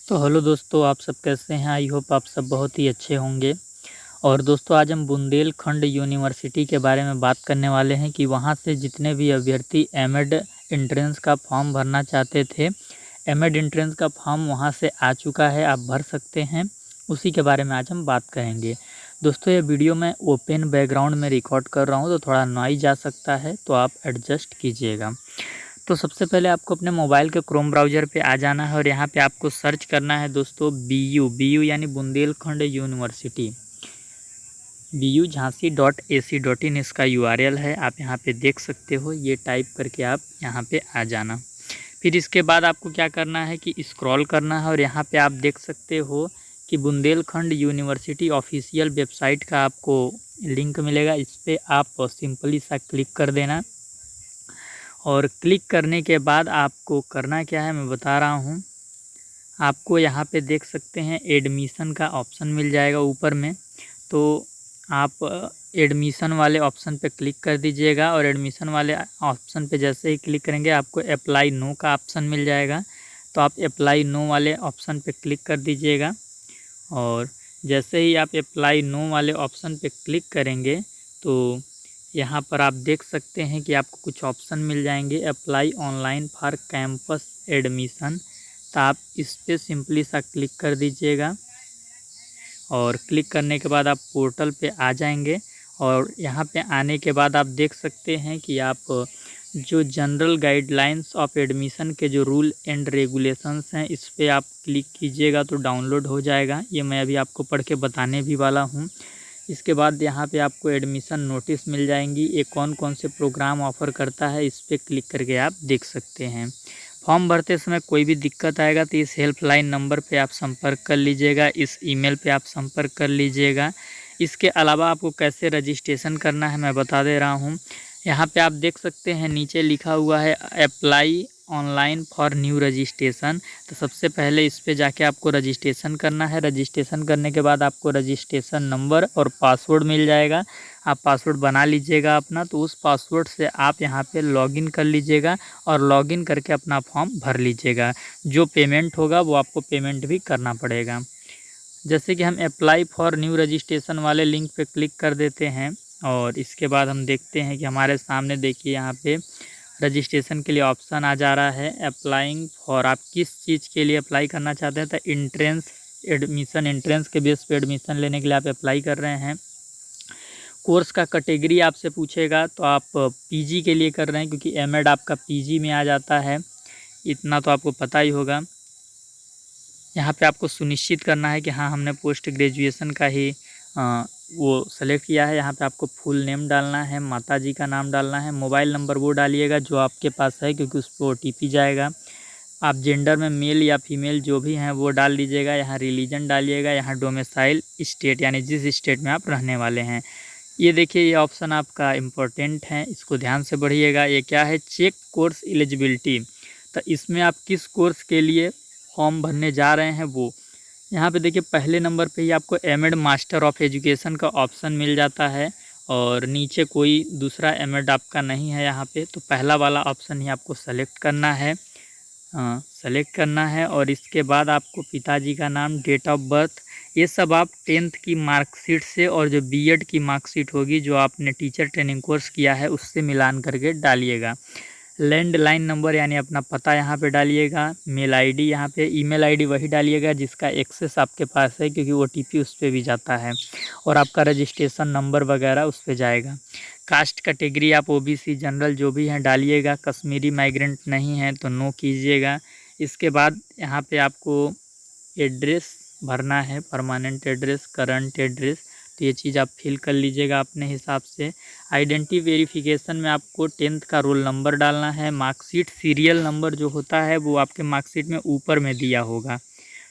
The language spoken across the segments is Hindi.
तो हेलो दोस्तों, आप सब कैसे हैं? आई होप आप सब बहुत ही अच्छे होंगे। और दोस्तों, आज हम बुंदेलखंड यूनिवर्सिटी के बारे में बात करने वाले हैं कि वहाँ से जितने भी अभ्यर्थी एमएड एंट्रेंस का फॉर्म भरना चाहते थे, एमएड एंट्रेंस का फॉर्म वहाँ से आ चुका है, आप भर सकते हैं। उसी के बारे में आज हम बात करेंगे। दोस्तों, ये वीडियो मैं ओपन बैकग्राउंड में रिकॉर्ड कर रहा हूँ, तो थोड़ा नॉइज आ सकता है, तो आप एडजस्ट कीजिएगा। तो सबसे पहले आपको अपने मोबाइल के क्रोम ब्राउज़र पे आ जाना है और यहाँ पे आपको सर्च करना है दोस्तों BU यानी बुंदेलखंड यूनिवर्सिटी। BU झांसी.ac.in इसका URL है, आप यहाँ पे देख सकते हो। ये टाइप करके आप यहाँ पे आ जाना। फिर इसके बाद आपको क्या करना है कि स्क्रॉल करना है और यहाँ पे आप देख सकते हो कि बुंदेलखंड यूनिवर्सिटी ऑफिशियल वेबसाइट का आपको लिंक मिलेगा। इस पर आप सिंपली सा क्लिक कर देना और क्लिक करने के बाद आपको करना क्या है मैं बता रहा हूँ। आपको यहाँ पे देख सकते हैं एडमिशन का ऑप्शन मिल जाएगा ऊपर में, तो आप एडमिशन वाले ऑप्शन पे क्लिक कर दीजिएगा और एडमिशन वाले ऑप्शन पे जैसे ही क्लिक करेंगे आपको अप्लाई नो का ऑप्शन मिल जाएगा। तो आप अप्लाई नो वाले ऑप्शन पे क्लिक कर दीजिएगा और जैसे ही आप अप्लाई नो वाले ऑप्शन पे क्लिक करेंगे तो यहाँ पर आप देख सकते हैं कि आपको कुछ ऑप्शन मिल जाएंगे। Apply online for campus admission, तो आप इस पर सिंपली सा क्लिक कर दीजिएगा और क्लिक करने के बाद आप पोर्टल पे आ जाएंगे। और यहाँ पे आने के बाद आप देख सकते हैं कि आप जो जनरल गाइडलाइंस ऑफ एडमिशन के जो रूल एंड रेगुलेशंस हैं इस पर आप क्लिक कीजिएगा तो डाउनलोड हो जाएगा। ये मैं अभी आपको पढ़ के बताने भी वाला हूँ। इसके बाद यहाँ पे आपको एडमिशन नोटिस मिल जाएंगी, ये कौन कौन से प्रोग्राम ऑफ़र करता है इस पर क्लिक करके आप देख सकते हैं। फॉर्म भरते समय कोई भी दिक्कत आएगा तो इस हेल्पलाइन नंबर पे आप संपर्क कर लीजिएगा, इस ईमेल पे आप संपर्क कर लीजिएगा। इसके अलावा आपको कैसे रजिस्ट्रेशन करना है मैं बता दे रहा हूँ। यहाँ पे आप देख सकते हैं नीचे लिखा हुआ है apply online for new registration. तो सबसे पहले इस पे जाके आपको रजिस्ट्रेशन करना है। रजिस्ट्रेशन करने के बाद आपको रजिस्ट्रेशन नंबर और पासवर्ड मिल जाएगा। आप पासवर्ड बना लीजिएगा अपना, तो उस पासवर्ड से आप यहाँ पे लॉगिन कर लीजिएगा और लॉगिन करके अपना फॉर्म भर लीजिएगा। जो पेमेंट होगा वो आपको पेमेंट भी करना पड़ेगा। जैसे कि हम अप्लाई फॉर न्यू रजिस्ट्रेशन वाले लिंक पे क्लिक कर देते हैं और इसके बाद हम देखते हैं कि हमारे सामने देखिए यहाँ पे रजिस्ट्रेशन के लिए ऑप्शन आ जा रहा है अप्लाइंग फॉर। आप किस चीज़ के लिए अप्लाई करना चाहते हैं? तो एंट्रेंस एडमिशन, एंट्रेंस के बेस पे एडमिशन लेने के लिए आप अप्लाई कर रहे हैं। कोर्स का कैटेगरी आपसे पूछेगा तो आप पीजी के लिए कर रहे हैं क्योंकि एमएड आपका पीजी में आ जाता है, इतना तो आपको पता ही होगा। यहाँ पे आपको सुनिश्चित करना है कि हाँ हमने पोस्ट ग्रेजुएशन का ही वो सेलेक्ट किया है। यहाँ पे आपको फुल नेम डालना है, माताजी का नाम डालना है, मोबाइल नंबर वो डालिएगा जो आपके पास है क्योंकि उस पर OTP जाएगा। आप जेंडर में मेल या फीमेल जो भी हैं वो डाल दीजिएगा। यहाँ रिलीजन डालिएगा, यहाँ डोमिसाइल स्टेट यानी जिस स्टेट में आप रहने वाले हैं। ये देखिए ये ऑप्शन आपका इम्पोर्टेंट है, इसको ध्यान से पढ़िएगा। ये क्या है? Check course eligibility. तो इसमें आप किस कोर्स के लिए फॉर्म भरने जा रहे हैं वो यहाँ पे देखिए पहले नंबर पे ही आपको एमएड मास्टर ऑफ एजुकेशन का ऑप्शन मिल जाता है और नीचे कोई दूसरा एमएड आपका नहीं है यहाँ पे, तो पहला वाला ऑप्शन ही आपको सेलेक्ट करना है। सेलेक्ट करना है और इसके बाद आपको पिताजी का नाम, डेट ऑफ बर्थ, ये सब आप 10th की मार्कशीट से और जो बीएड की मार्कशीट होगी जो आपने टीचर ट्रेनिंग कोर्स किया है उससे मिलान करके डालिएगा। लैंडलाइन नंबर यानी अपना पता यहाँ पे डालिएगा। मेल आईडी यहाँ पे, ईमेल आईडी वही डालिएगा जिसका एक्सेस आपके पास है क्योंकि OTP उस पर भी जाता है और आपका रजिस्ट्रेशन नंबर वगैरह उस पर जाएगा। कास्ट कैटेगरी आप OBC जनरल जो भी हैं डालिएगा। कश्मीरी माइग्रेंट नहीं है तो नो कीजिएगा। इसके बाद यहाँ पे आपको एड्रेस भरना है, परमानेंट एड्रेस, करंट एड्रेस, तो ये चीज़ आप फिल कर लीजिएगा अपने हिसाब से। आइडेंटिटी वेरिफिकेशन में आपको 10th का रोल नंबर डालना है। मार्कशीट सीरियल नंबर जो होता है वो आपके मार्कशीट में ऊपर में दिया होगा,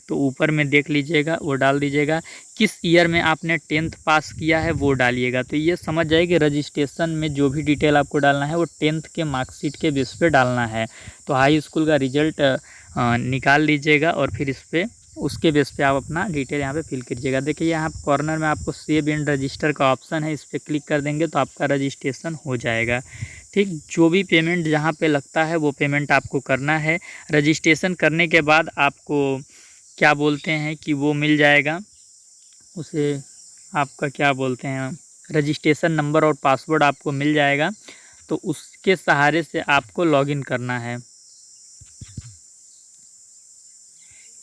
तो ऊपर में देख लीजिएगा, वो डाल दीजिएगा। किस ईयर में आपने 10th पास किया है वो डालिएगा। तो ये समझ जाइए कि रजिस्ट्रेशन में जो भी डिटेल आपको डालना है वो 10th के मार्कशीट के बेस पे डालना है। तो हाई स्कूल का रिजल्ट निकाल लीजिएगा और फिर इस पर उसके बेस पे आप अपना डिटेल यहाँ पे फिल कीजिएगा। देखिए यहाँ कॉर्नर में आपको सेव एंड रजिस्टर का ऑप्शन है, इस पर क्लिक कर देंगे तो आपका रजिस्ट्रेशन हो जाएगा। ठीक, जो भी पेमेंट जहाँ पे लगता है वो पेमेंट आपको करना है। रजिस्ट्रेशन करने के बाद आपको क्या बोलते हैं कि वो मिल जाएगा, उसे आपका क्या बोलते हैं, रजिस्ट्रेशन नंबर और पासवर्ड आपको मिल जाएगा। तो उसके सहारे से आपको लॉगिन करना है।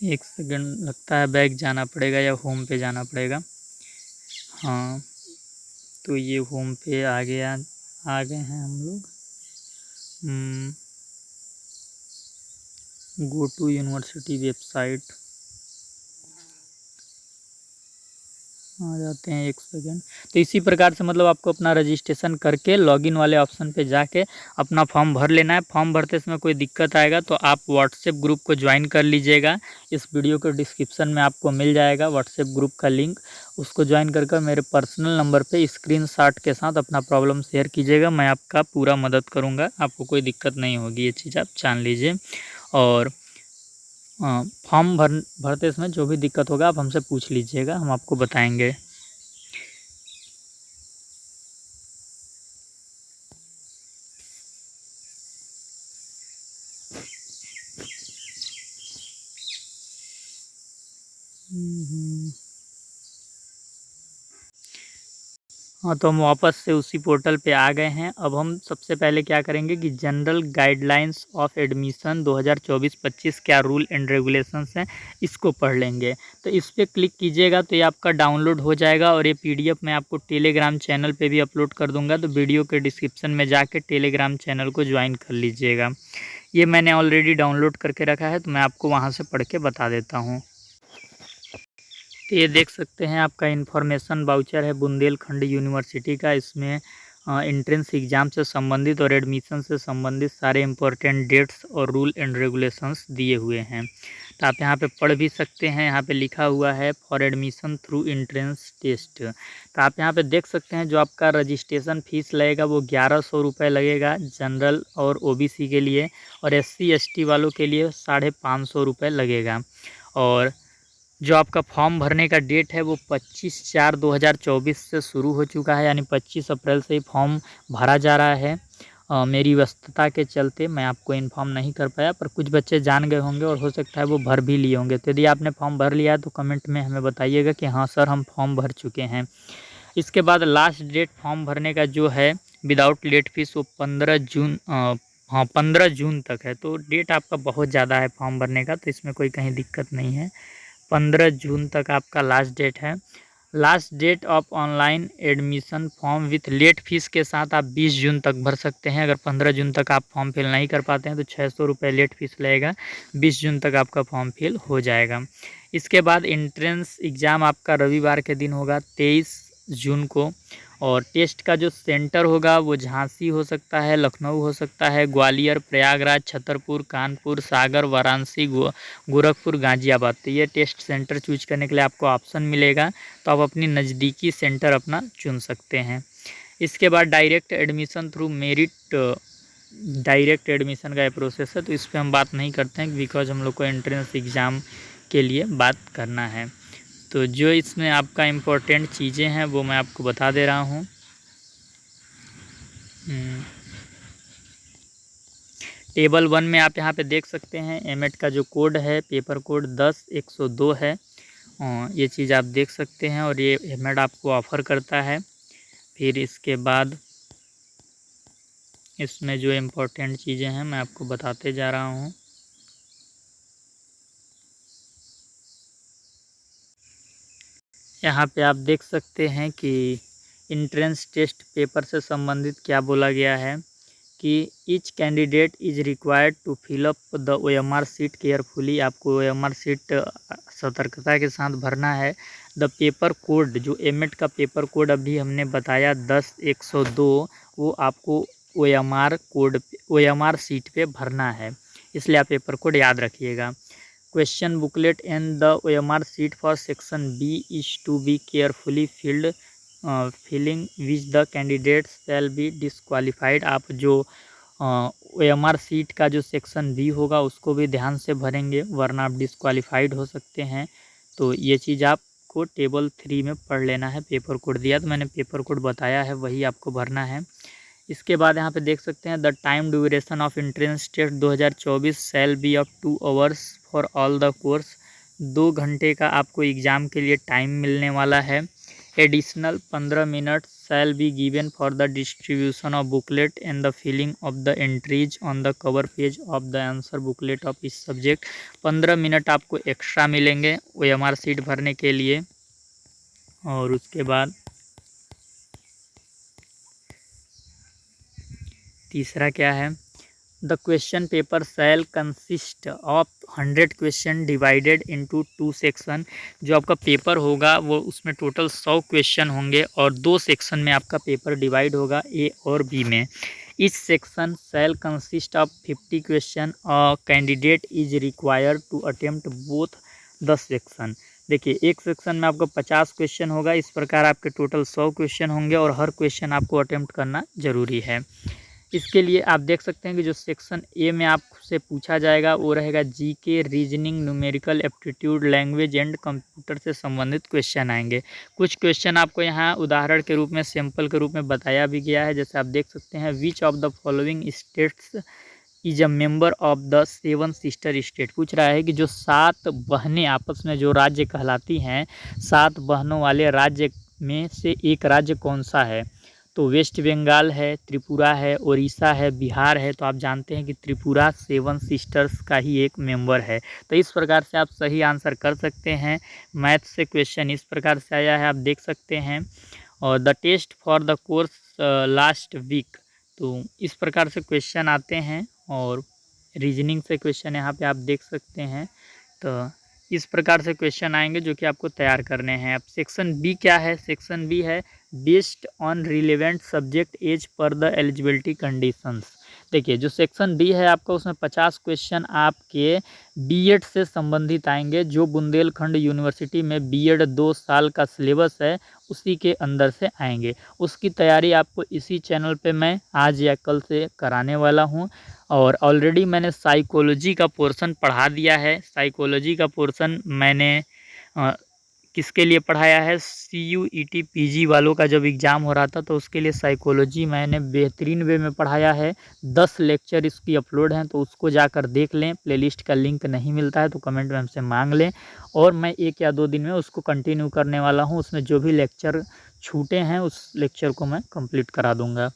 एक सेकंड, लगता है बैक जाना पड़ेगा या होम पे जाना पड़ेगा। हाँ, तो ये होम पे आ गए हैं हम लोग। गो टू यूनिवर्सिटी वेबसाइट आ जाते हैं, एक सेकेंड। तो इसी प्रकार से मतलब आपको अपना रजिस्ट्रेशन करके लॉगिन वाले ऑप्शन पे जाके अपना फॉर्म भर लेना है। फॉर्म भरते समय कोई दिक्कत आएगा तो आप व्हाट्सएप ग्रुप को ज्वाइन कर लीजिएगा। इस वीडियो के डिस्क्रिप्शन में आपको मिल जाएगा व्हाट्सएप ग्रुप का लिंक। उसको ज्वाइन कर मेरे पर्सनल नंबर पे स्क्रीनशॉट के साथ अपना प्रॉब्लम शेयर कीजिएगा, मैं आपका पूरा मदद करूँगा, आपको कोई दिक्कत नहीं होगी, ये चीज़ आप जान लीजिए। और फॉर्म भरते समय जो भी दिक्कत होगा आप हमसे पूछ लीजिएगा, हम आपको बताएंगे। हाँ, तो हम वापस से उसी पोर्टल पे आ गए हैं। अब हम सबसे पहले क्या करेंगे कि जनरल गाइडलाइंस ऑफ एडमिशन 2024-25 क्या रूल एंड रेगुलेशंस हैं, इसको पढ़ लेंगे। तो इस पर क्लिक कीजिएगा तो ये आपका डाउनलोड हो जाएगा और ये पीडीएफ मैं आपको टेलीग्राम चैनल पे भी अपलोड कर दूंगा। तो वीडियो के डिस्क्रिप्शन में जाके टेलीग्राम चैनल को ज्वाइन कर लीजिएगा। ये मैंने ऑलरेडी डाउनलोड करके रखा है, तो मैं आपको वहाँ से पढ़ के बता देता हूँ। तो ये देख सकते हैं आपका इन्फॉर्मेशन वाउचर है बुंदेलखंड यूनिवर्सिटी का। इसमें एंट्रेंस एग्ज़ाम से संबंधित और एडमिशन से संबंधित सारे इम्पोर्टेंट डेट्स और रूल एंड रेगुलेशंस दिए हुए हैं। तो आप यहाँ पे पढ़ भी सकते हैं। यहाँ पे लिखा हुआ है for admission through entrance test. तो आप यहाँ पे देख सकते हैं जो आपका रजिस्ट्रेशन फ़ीस लगेगा वो 1100 रुपये लगेगा जनरल और ओबीसी के लिए, और SC ST वालों के लिए 550 रुपये लगेगा। और जो आपका फॉर्म भरने का डेट है वो 25/4/2024 से शुरू हो चुका है, यानी 25 अप्रैल से ही फॉर्म भरा जा रहा है। मेरी व्यस्तता के चलते मैं आपको इन्फॉर्म नहीं कर पाया, पर कुछ बच्चे जान गए होंगे और हो सकता है वो भर भी लिए होंगे। तो यदि आपने फॉर्म भर लिया है तो कमेंट में हमें बताइएगा कि हाँ सर हम फॉर्म भर चुके हैं। इसके बाद लास्ट डेट फॉर्म भरने का जो है विदाउट लेट फीस वो 15 जून तक है। तो डेट आपका बहुत ज़्यादा है फॉर्म भरने का, तो इसमें कोई कहीं दिक्कत नहीं है। 15 जून तक आपका लास्ट डेट है। Last date of online admission form with late fees के साथ आप 20 जून तक भर सकते हैं। अगर 15 जून तक आप फॉर्म फिल नहीं कर पाते हैं तो 600 रुपये लेट फीस लगेगा। 20 जून तक आपका फॉर्म फिल हो जाएगा। इसके बाद एंट्रेंस एग्ज़ाम आपका रविवार के दिन होगा 23 जून को। और टेस्ट का जो सेंटर होगा वो झांसी हो सकता है, लखनऊ हो सकता है, ग्वालियर, प्रयागराज, छतरपुर, कानपुर, सागर, वाराणसी, गोरखपुर, गाज़ियाबाद। तो ये टेस्ट सेंटर चूज करने के लिए आपको ऑप्शन मिलेगा, तो आप अपनी नज़दीकी सेंटर अपना चुन सकते हैं। इसके बाद direct admission through merit, direct admission का ये प्रोसेस है, तो इस पर हम बात नहीं करते हैं बिकॉज हम लोग को एंट्रेंस एग्ज़ाम के लिए बात करना है। तो जो इसमें आपका इम्पोर्टेंट चीज़ें हैं वो मैं आपको बता दे रहा हूँ। टेबल 1 में आप यहाँ पे देख सकते हैं एमएड का जो कोड है पेपर कोड 10-102 है। ये चीज़ आप देख सकते हैं और ये एमएड आपको ऑफ़र करता है। फिर इसके बाद इसमें जो इम्पोर्टेंट चीज़ें हैं मैं आपको बताते जा रहा हूँ। यहाँ पे आप देख सकते हैं कि एंट्रेंस टेस्ट पेपर से संबंधित क्या बोला गया है कि each candidate is required to fill up the OMR sheet carefully. आपको OMR सीट सतर्कता के साथ भरना है। द पेपर कोड, जो एमएड का पेपर कोड अभी हमने बताया 10-102, वो आपको OMR कोड, OMR सीट पे भरना है, इसलिए आप पेपर कोड याद रखिएगा। Question booklet and the OMR sheet for section B is to be carefully filled, filling which the candidate shall be disqualified. आप जो OMR सीट का जो सेक्शन B होगा उसको भी ध्यान से भरेंगे, वरना आप डिसक्वालीफाइड हो सकते हैं। तो ये चीज़ आपको टेबल 3 में पढ़ लेना है। पेपर कोड दिया तो मैंने पेपर कोड बताया है, वही आपको भरना है। इसके बाद यहाँ पे देख सकते हैं the time duration of entrance test 2024 shall be of 2 hours for all the course. 2 घंटे का आपको एग्ज़ाम के लिए टाइम मिलने वाला है। Additional 15 minute shall be given for the distribution of booklet and the filling of the entries on the cover page of the answer booklet of इस सब्जेक्ट। 15 मिनट आपको एक्स्ट्रा मिलेंगे OMR सीट भरने के लिए। और उसके बाद तीसरा क्या है, the question paper shall consist of 100 question divided into 2 section. जो आपका पेपर होगा वो उसमें टोटल 100 क्वेश्चन होंगे और 2 सेक्शन में आपका पेपर डिवाइड होगा, ए और बी में। इस section shall consist of 50 question और candidate is required to attempt both the section. देखिए, एक सेक्शन में आपको 50 क्वेश्चन होगा, इस प्रकार आपके टोटल 100 क्वेश्चन होंगे और हर क्वेश्चन आपको अटेम्प्ट करना ज़रूरी है। इसके लिए आप देख सकते हैं कि जो सेक्शन ए में आपसे पूछा जाएगा वो रहेगा GK, reasoning, numerical aptitude, language and computer से संबंधित क्वेश्चन आएंगे। कुछ क्वेश्चन आपको यहाँ उदाहरण के रूप में, सैंपल के रूप में बताया भी गया है। जैसे आप देख सकते हैं, which of the following states is a member of the 7 sister state. पूछ रहा है कि जो 7 बहनें आपस में जो राज्य कहलाती हैं, 7 बहनों वाले राज्य में से एक राज्य कौन सा है। तो वेस्ट बंगाल है, त्रिपुरा है, उड़ीसा है, बिहार है। तो आप जानते हैं कि त्रिपुरा 7 सिस्टर्स का ही एक मेंबर है। तो इस प्रकार से आप सही आंसर कर सकते हैं। मैथ से क्वेश्चन इस प्रकार से आया है, आप देख सकते हैं। और the test for the course last week, तो इस प्रकार से क्वेश्चन आते हैं। और रीजनिंग से क्वेश्चन यहाँ पे आप देख सकते हैं। तो इस प्रकार से क्वेश्चन आएंगे जो कि आपको तैयार करने हैं। अब सेक्शन बी क्या है, सेक्शन बी है based on relevant subject as per the eligibility conditions. देखिए, जो सेक्शन बी है आपका, उसमें 50 क्वेश्चन आपके बीएड से संबंधित आएंगे। जो बुंदेलखंड यूनिवर्सिटी में बीएड 2 साल का सिलेबस है उसी के अंदर से आएंगे। उसकी तैयारी आपको इसी चैनल पे मैं आज या कल से कराने वाला हूँ। और ऑलरेडी मैंने साइकोलॉजी का पोर्शन पढ़ा दिया है। साइकोलॉजी का पोर्शन मैंने किसके लिए पढ़ाया है, CUET PG वालों का जब एग्ज़ाम हो रहा था तो उसके लिए साइकोलॉजी मैंने बेहतरीन वे में पढ़ाया है। 10 लेक्चर इसकी अपलोड हैं, तो उसको जाकर देख लें। प्लेलिस्ट का लिंक नहीं मिलता है तो कमेंट में हमसे मांग लें। और मैं 1 या 2 दिन में उसको कंटिन्यू करने वाला हूँ। उसमें जो भी लेक्चर छूटे हैं उस लेक्चर को मैं कंप्लीट करा दूँगा।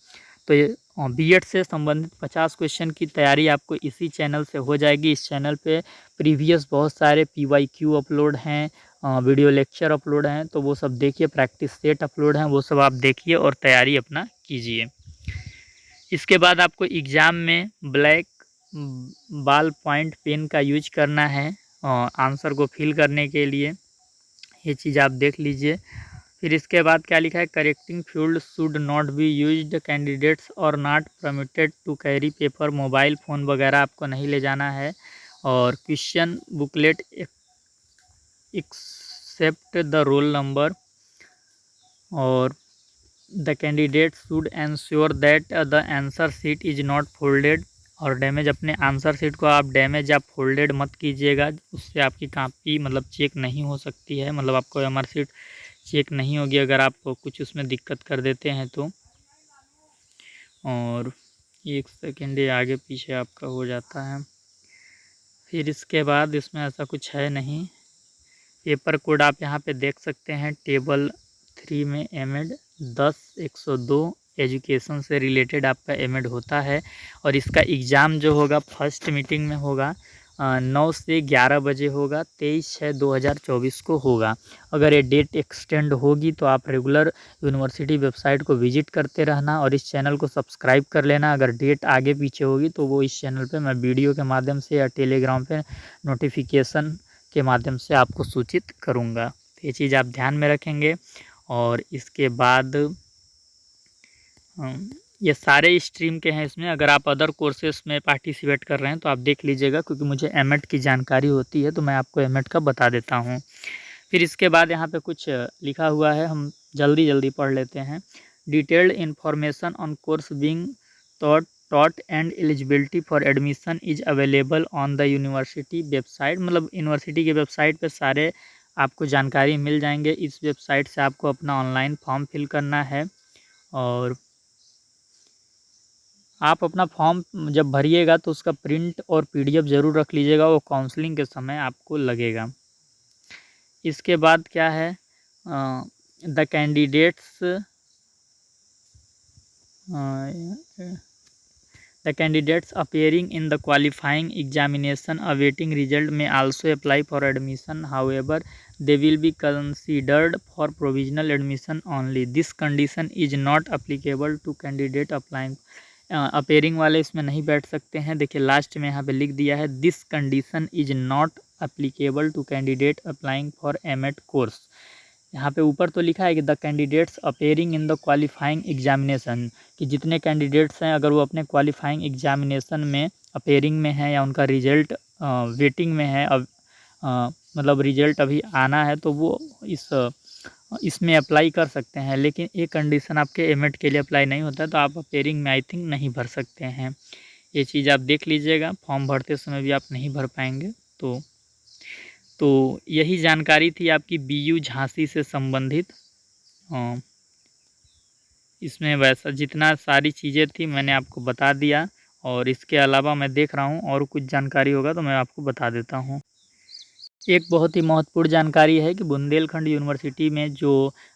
तो ये बीएड से संबंधित 50 क्वेश्चन की तैयारी आपको इसी चैनल से हो जाएगी। इस चैनल पे प्रीवियस बहुत सारे PYQ अपलोड हैं, वीडियो लेक्चर अपलोड हैं, तो वो सब देखिए। प्रैक्टिस सेट अपलोड हैं, वो सब आप देखिए और तैयारी अपना कीजिए। इसके बाद आपको एग्ज़ाम में ब्लैक बॉल पॉइंट पेन का यूज करना है आंसर को फिल करने के लिए। ये चीज़ आप देख लीजिए। फिर इसके बाद क्या लिखा है, correcting fluid should not be used, candidates और not permitted to carry paper, mobile phone वगैरह आपको नहीं ले जाना है। और question booklet except the roll number. और the candidate should ensure that the answer sheet is not folded. और डैमेज, अपने आंसर शीट को आप डैमेज या फोल्डेड मत कीजिएगा, उससे आपकी कॉपी मतलब चेक नहीं हो सकती है। मतलब आपको एमआर शीट चेक नहीं होगी अगर आप कुछ उसमें दिक्कत कर देते हैं तो। और 1 सेकेंड ये आगे पीछे आपका हो जाता है। फिर इसके बाद इसमें ऐसा कुछ है नहीं। पेपर कोड आप यहाँ पे देख सकते हैं। टेबल 3 में एमएड 10-102 एजुकेशन से रिलेटेड आपका एमएड होता है। और इसका एग्ज़ाम जो होगा फर्स्ट मीटिंग में होगा 9 से 11 बजे होगा, 23/6/2024 को होगा। अगर ये डेट एक्सटेंड होगी तो आप रेगुलर यूनिवर्सिटी वेबसाइट को विजिट करते रहना और इस चैनल को सब्सक्राइब कर लेना। अगर डेट आगे पीछे होगी तो वो इस चैनल पे मैं वीडियो के माध्यम से या टेलीग्राम पे नोटिफिकेशन के माध्यम से आपको सूचित करूँगा। तो ये चीज़ आप ध्यान में रखेंगे। और इसके बाद ये सारे स्ट्रीम के हैं इसमें। अगर आप अदर कोर्सेस में पार्टिसिपेट कर रहे हैं तो आप देख लीजिएगा, क्योंकि मुझे एमएड की जानकारी होती है तो मैं आपको एमएड का बता देता हूँ। फिर इसके बाद यहाँ पे कुछ लिखा हुआ है, हम जल्दी जल्दी पढ़ लेते हैं। Detailed information on course being taught and eligibility for admission is available on the university website. मतलब यूनिवर्सिटी के वेबसाइट पे सारे आपको जानकारी मिल जाएंगे। इस वेबसाइट से आपको अपना ऑनलाइन फॉर्म फिल करना है। और आप अपना फॉर्म जब भरिएगा तो उसका प्रिंट और PDF ज़रूर रख लीजिएगा, वो काउंसलिंग के समय आपको लगेगा। इसके बाद क्या है, the candidates appearing in the qualifying examination awaiting result may also apply for admission. However, they will be considered for provisional admission only. This condition is not applicable to candidate applying. Appearing वाले इसमें नहीं बैठ सकते हैं। देखिए लास्ट में यहाँ पे लिख दिया है, this condition is not applicable to candidate applying for M Ed course. यहाँ पे ऊपर तो लिखा है कि the candidates appearing in the qualifying examination, कि जितने कैंडिडेट्स हैं अगर वो अपने क्वालिफाइंग एग्जामिनेशन में अपेयरिंग में है या उनका रिजल्ट वेटिंग में है, अब मतलब रिजल्ट अभी आना है, तो वो इसमें अप्लाई कर सकते हैं। लेकिन एक कंडीशन आपके एमएड के लिए अप्लाई नहीं होता है, तो आप अपेयरिंग में आई थिंक नहीं भर सकते हैं। ये चीज़ आप देख लीजिएगा, फॉर्म भरते समय भी आप नहीं भर पाएंगे। तो यही जानकारी थी आपकी बीयू झांसी से संबंधित। इसमें वैसा जितना सारी चीज़ें थी मैंने आपको बता दिया, और इसके अलावा मैं देख रहा हूँ और कुछ जानकारी होगा तो मैं आपको बता देता हूँ। एक बहुत ही महत्वपूर्ण जानकारी है कि बुंदेलखंड यूनिवर्सिटी में जो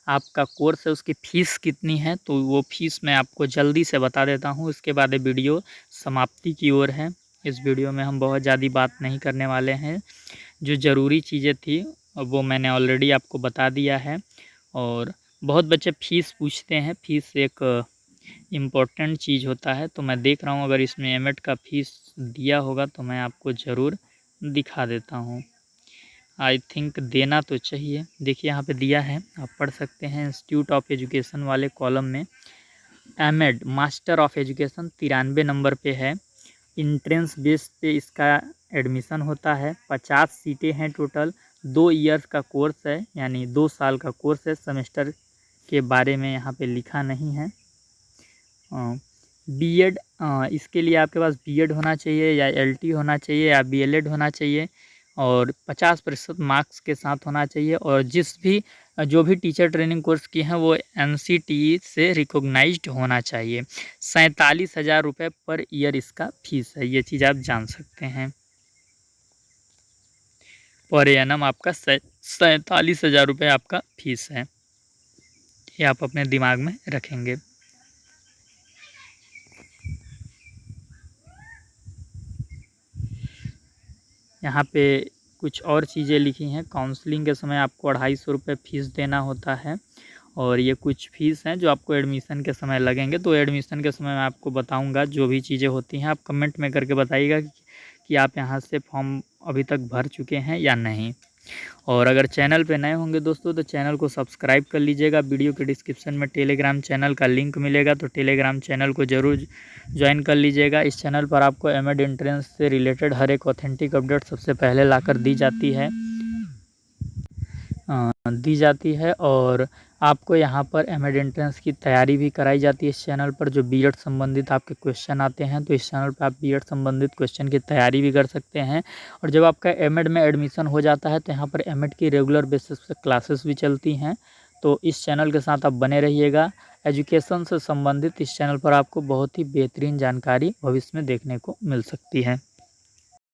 आपका कोर्स है उसकी फ़ीस कितनी है, तो वो फ़ीस मैं आपको जल्दी से बता देता हूँ। इसके बाद ये वीडियो समाप्ति की ओर है। इस वीडियो में हम बहुत ज़्यादा बात नहीं करने वाले हैं। जो ज़रूरी चीज़ें थी वो मैंने ऑलरेडी आपको बता दिया है। और बहुत बच्चे फ़ीस पूछते हैं, फ़ीस एक इम्पोर्टेंट चीज़ होता है। तो मैं देख रहा हूँ अगर इसमें एमएड का फ़ीस दिया होगा तो मैं आपको ज़रूर दिखा देता हूँ। आई थिंक देना तो चाहिए। देखिए यहाँ पे दिया है, आप पढ़ सकते हैं। इंस्टीट्यूट ऑफ एजुकेशन वाले कॉलम में M Ed master of education 93 number पे है। इंट्रेंस बेस पे इसका एडमिशन होता है। 50 सीटें हैं टोटल। 2 ईयर्स का कोर्स है, यानी 2 साल का कोर्स है। सेमेस्टर के बारे में यहाँ पे लिखा नहीं है। बीएड, इसके लिए आपके पास बीएड होना चाहिए या एलटी होना चाहिए या बीएलएड होना चाहिए, और 50% मार्क्स के साथ होना चाहिए। और जो भी टीचर ट्रेनिंग कोर्स की हैं वो एनसीटीई से रिकॉग्नाइज्ड होना चाहिए। 47,000 रुपये पर ईयर इसका फीस है। ये चीज़ आप जान सकते हैं। पर एनम आपका 47,000 रुपये आपका फीस है। ये आप अपने दिमाग में रखेंगे। यहाँ पे कुछ और चीज़ें लिखी हैं। काउंसलिंग के समय आपको 250 रुपये फ़ीस देना होता है, और ये कुछ फ़ीस हैं जो आपको एडमिशन के समय लगेंगे। तो एडमिशन के समय मैं आपको बताऊंगा जो भी चीज़ें होती हैं। आप कमेंट में करके बताइएगा कि आप यहाँ से फॉर्म अभी तक भर चुके हैं या नहीं। और अगर चैनल पे नए होंगे दोस्तों तो चैनल को सब्सक्राइब कर लीजिएगा। वीडियो के डिस्क्रिप्शन में टेलीग्राम चैनल का लिंक मिलेगा, तो टेलीग्राम चैनल को ज़रूर ज्वाइन कर लीजिएगा। इस चैनल पर आपको एमएड एंट्रेंस से रिलेटेड हर एक ऑथेंटिक अपडेट सबसे पहले लाकर दी जाती है और आपको यहाँ पर एमएड एंट्रेंस की तैयारी भी कराई जाती है। इस चैनल पर जो बीएड संबंधित आपके क्वेश्चन आते हैं, तो इस चैनल पर आप बीएड संबंधित क्वेश्चन की तैयारी भी कर सकते हैं। और जब आपका एमएड में एडमिशन हो जाता है तो यहाँ पर एमएड की रेगुलर बेसिस पे क्लासेस भी चलती हैं। तो इस चैनल के साथ आप बने रहिएगा। एजुकेशन से संबंधित इस चैनल पर आपको बहुत ही बेहतरीन जानकारी भविष्य में देखने को मिल सकती है।